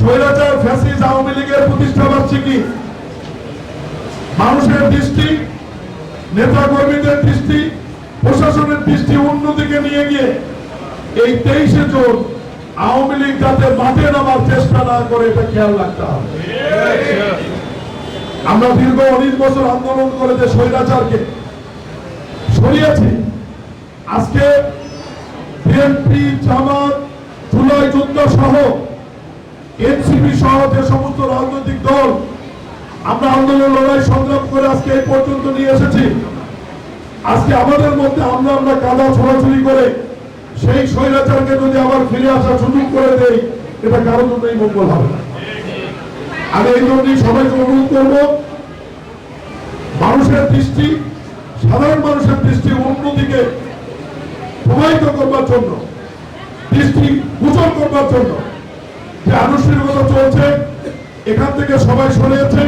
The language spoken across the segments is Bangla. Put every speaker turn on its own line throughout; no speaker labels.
স্বৈরাচার ফ্যাসিস্ট আওয়ামী লীগের প্রতিষ্ঠা বার্ষিকী মানুষের দৃষ্টি, নেতা কর্মীদের দৃষ্টি, প্রশাসনের দৃষ্টি অন্যদিকে নিয়ে গিয়ে এই 23শে জুন আওয়ামী লীগ যাতে মাঠে নামার চেষ্টা না করে এটা খেয়াল রাখতে হবে। আমরা দীর্ঘ 19 বছর আন্দোলন করে যে স্বৈরাচারকে সরিয়েছি, আজকে বিএনপি, জামাত, জুলাই যোদ্ধা সহ এনসিপি সহ যে সমস্ত রাজনৈতিক দল আমরা আন্দোলন, লড়াই, সংগ্রাম করে আজকে এই পর্যন্ত নিয়ে এসেছি, আজকে আমাদের মধ্যে আমরা কাদা ছোড়াছুড়ি করে সেই স্বৈরাচারকে যদি আবার ফিরে আসার সুযোগ করে দেই, এটা কারোর জন্যই মঙ্গল হবে না। আমি এই জন্যই সবাইকে অনুরোধ করব, মানুষের দৃষ্টি, সাধারণ মানুষের দৃষ্টি অন্যদিকে প্রবাহিত করবার জন্য, দৃষ্টি গোচর করবার জন্য যে আনুষ্ঠানিকতা চলছে, এখান থেকে সবাই সরিয়েছে।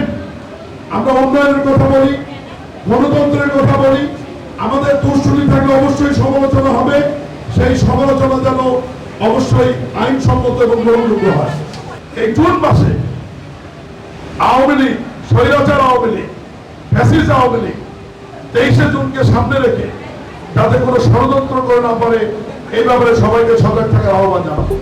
আমরা উন্নয়নের কথা বলি, গণতন্ত্রের কথা বলি, আমাদের দুষ্কৃতি থাকলে অবশ্যই সমালোচনা হবে, সেই সমালোচনা যেন অবশ্যই আইনসম্মত এবং গ্রহণযোগ্য হয়। এই জুন মাসে আওয়ামী লীগ, স্বৈরাচার আওয়ামী লীগ, ফ্যাসিস্ট আওয়ামী লীগ 23শে জুনকে সামনে রেখে যাতে কোনো ষড়যন্ত্র করে না পারে, এই ব্যাপারে সবাইকে সজাগ থাকার আহ্বান জানাবো।